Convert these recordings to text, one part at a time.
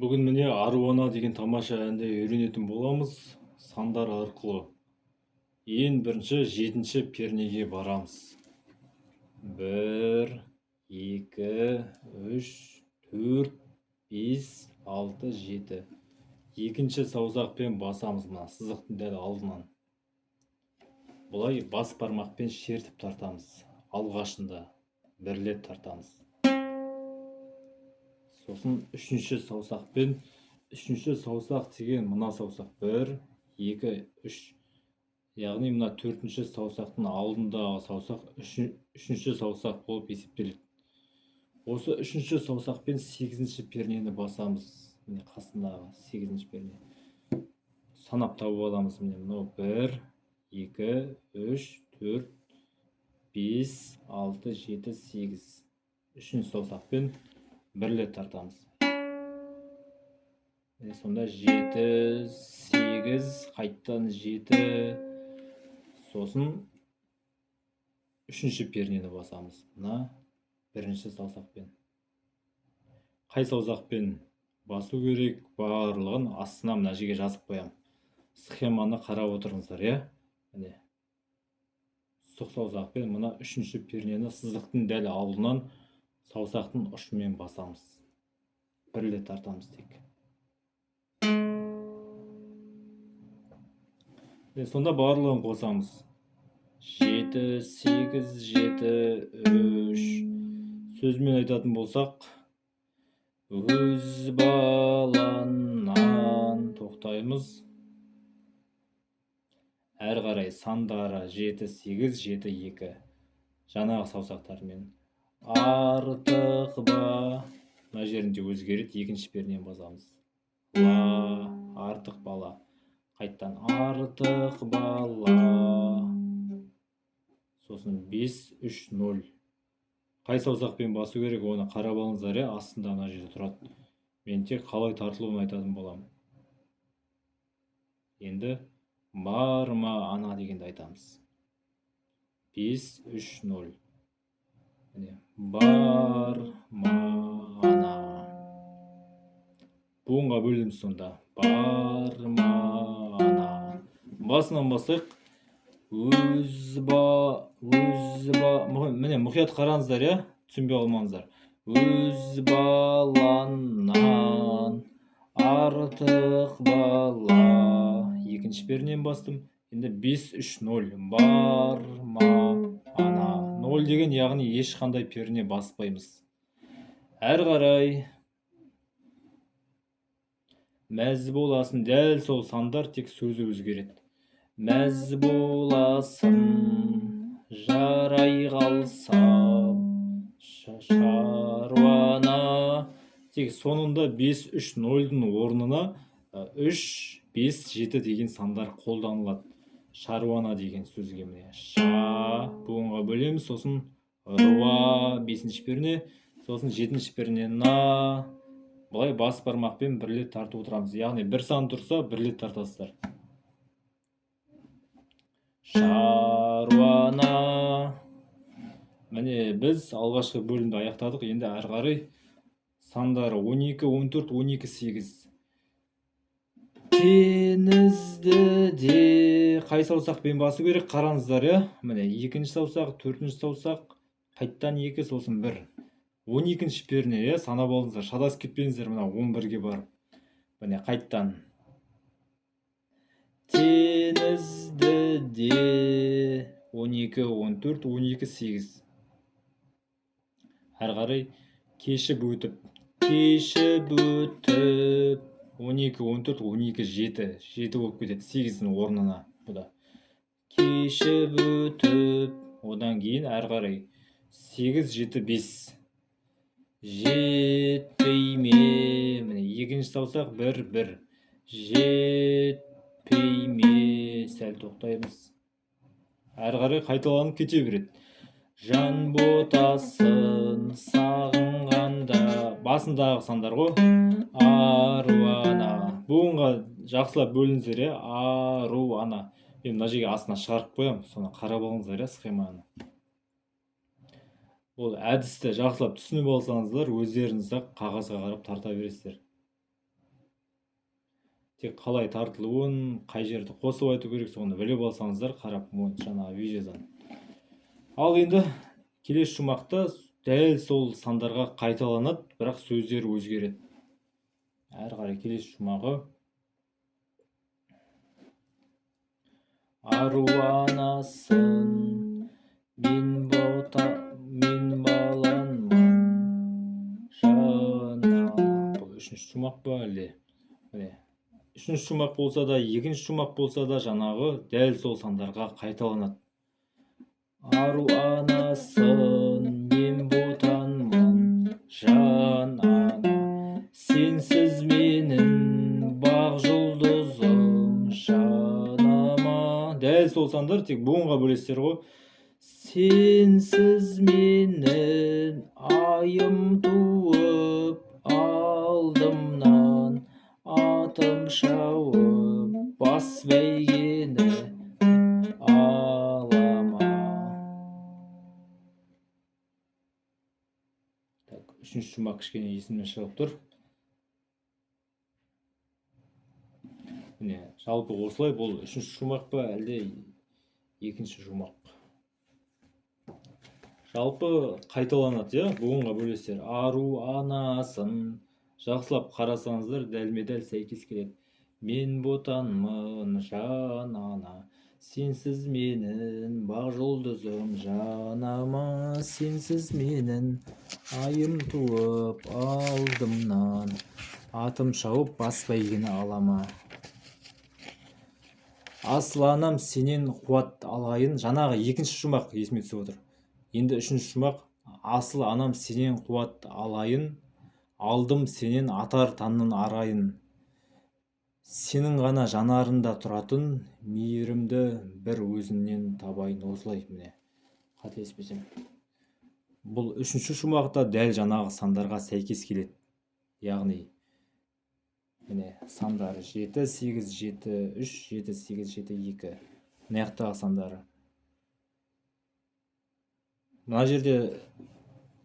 Бүгін міне аруана деген тамаша әнді үйренетін боламыз сандар арқылы. Ең бірінші 7-ші пернеге барамыз. 1, 2, 3, 4, 5, 6, 7. Екінші саусақпен басамыз мына сызықтың дәл алдынан. Бұлай бас бармақпен шертіп тартамыз. Алғашында бірлеп тартамыз. Сосын үшінші саусақпен, үшінші саусақ деген мына саусақ 1, 2, 3. Яғни мына төртінші саусақтың алдындағы саусақ үшінші саусақ болып есептеледі. Осы үшінші саусақпен 8-ші пернені басамыз. Міне қасындағы 8-ші перне. Санап тауып аламыз. Міне мынау 1, 2, 3, 4, 5, 6, 7, 8. Үшінші саусақпен бірлеп тартамыз. Сонда 7, 8, қайттан 7. Сосын үшінші пернені басамыз. Мына бірінші саусақпен. Қай саусақпен басу керек барлығын астына мына жерге жазып қоямын. Схеманы қарап отырыңыздар, иә? Міне. Сұқ саусақпен мына үшінші пернені сызықтың дәл алдынан саусақтың ұшымен басамыз. Бірлеп тартамыз тек. Сонда барлығын қосамыз. 7, 8, 7, 3. Сөзмен айтатын болсақ, өз баланнан тоқтаймыз. Әр қарай сандары 7, 8, 7, 2. Жаңағы саусақтармен. Артық ба. Мына жерінде өзгереді. Екінші пернені басамыз. Ла, артық бала. Қайттан артық бала. Сосын 5, 3, 0. Қай саусақпен басу керек, оны қарап алыңыздар, астында мына жерде тұрады. Мен тек қалай тартылуын айтатын боламын. Енді бар ма ана дегенді айтамыз. 5, 3, 0. Бар ма ана. Буынға бөліміз сонда. Бар ма ана. Басынан бастайық. Өз ба. Міне мұқият қараңыздар, иә? Түсінбей қалмаңыздар. Өз баланнан артық бала. Екінші пернен бастым. Енді 5, 3, 0. Бар ма ана. 0 деген яғни ешқандай перне баспаймыз. Әр қарай мәз боласын, дәл сол сандар, тек сөзі өзгереді. Мәз боласын, жарай қалсам, шаруана. Тек сонында 5, 3, 0-дің орнына 3, 5, 7 деген сандар қолданылады. Шаруана деген сөзге міне. Ша, буынға бөлеміз, сосын руа, 5-ші перне, сосын 7-ші перне на. Бұлай бас бармақпен бірлеп тартып отырамыз. Яғни бір сан тұрса, бірлеп тартасыздар. Шаруана. Міне біз алғашқы бөлімді аяқтадық. Енді әрі қарай сандары 12, 14, 12, 8. Теңізді де қай саусақпен басу керек қараңыздар, иә? Міне екінші саусақ, төртінші саусақ, қайттан 2, сосын 1. 12-ші перне, иә? Санап алыңыздар, шатасып кетпеңіздер, мына 11-ге барып. Міне қайттан. Теңізді де 12, 14, 12, 8. Әр қарай кешіп өтіп. 12, 14, 12, 7. 7 болып кетеді 8-дің орнына. Бұда. Кешіп өтіп. Одан кейін әр қарай 8, 7, 5. Жетпейме. Міне екінші саусақ 1, 1. Жетпейме. Сәл тоқтаймыз. Әр қарай қайталанып кете береді. Жан ботасын сағынғанда. Басындағы сандар ғой. Аруана. Буынға жақсылап бөліңіздер, иә? Аруана. Мен мына жерге астына шығарып қоямын. Соны қарап алыңыздар, иә, схеманы. Ол әдісті жақсылап түсініп алсаңыздар, өздеріңіз қағазға қарап тарта бересіздер. тек қалай тартылуын, қай жерді қосып айту керек соны біліп алсаңыздар, қарап жаңағы видеодан. Ал енді келесі шумақта дәл сол сандарға қайталанады, бірақ сөздері өзгереді. Әрі қарай келесі шумағы. Ару анасын мен баланмын жана. Бұл үшінші шумақ па әлде? Міне, үшінші шумақ болса да, екінші шумақ болса да, жаңағы дәл сол сандарға қайталанады. Ару анасын мен ботанмын жан ана, сенсіз менің бақ жұлдызым жанама. Дәл сол сандар, тек буынға бөлесіздер ғой. Сенсіз менің айым туып алдымнан, атым шауып бас бәйгені алама. Үшінші шумақ кішкене есімнен шығып тұр. Міне, жалпы осылай. Бұл үшінші шумақ па әлде екінші шумақ? Жалпы қайталанады, иә, буынға бөлесіздер. Ару анасын жақсылап қарасаңыздар, дәлме-дәл сәйкес келеді. Мен ботанмын жан ана, сенсіз менің бақ жұлдызым жанама, сенсіз менің айым туып алдымнан, атым шауып бас бәйгені алама. Асыл анам сенен қуат алайын. Жаңағы екінші шумақ есіме түсіп отыр. Енді үшінші шумақ. Асыл анам сенен қуат алайын, алдым сенен атар таңның арайын. Сенің ғана жанарында тұратын мейірімді бір өзіңнен табайын. Осылай, міне, қателеспесем. Бұл үшінші шумақта дәл жаңағы сандарға сәйкес келеді. Яғни міне сандары 7, 8, 7, 3, 7, 8, 7, 2. Мына жақтағы сандары. Мына жерде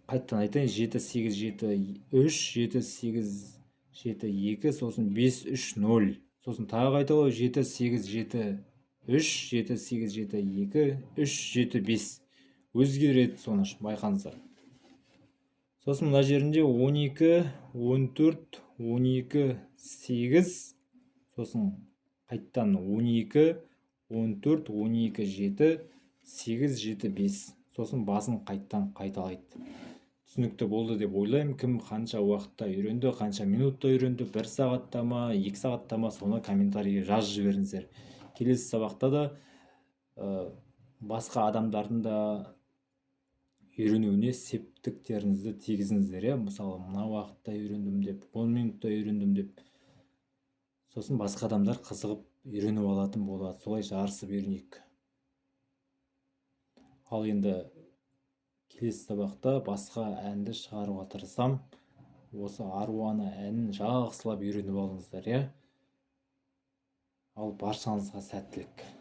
қайттан айтайын, 7, 8, 7, 3, 7, 8, 7, 2, сосын 5, 3, 0. Сосын тағы қайталау 7, 8, 7, 3, 7, 8, 7, 2, 3, 7, 5. Өзгереді, соны байқаңыздар. Сосын мына жерінде 12, 14, 12, 8, сосын қайттан 12, 14, 12, 7, 8, 7, 5. Сосын басын қайттан қайталайды. Түсінікті болды деп ойлаймын. Кім қанша уақытта үйренді, қанша минутта үйренді, 1 сағатта ма, 2 сағатта ма, соны комментарийге жазып жіберіңіздер. Келесі сабақта да басқа адамдардың да үйренуіне септіктеріңізді тигізіңіздер, иә. Мысалы, мына уақытта үйрендім деп, 10 минутта үйрендім деп. Сосын басқа адамдар қызығып үйреніп алатын болады. Солай жарысып үйренейік. Ал енді келесі сабақта басқа әнді шығаруға тырысам. Осы Ару ана әнін жақсылап үйреніп алыңыздар, иә. Ал баршаңызға сәттілік.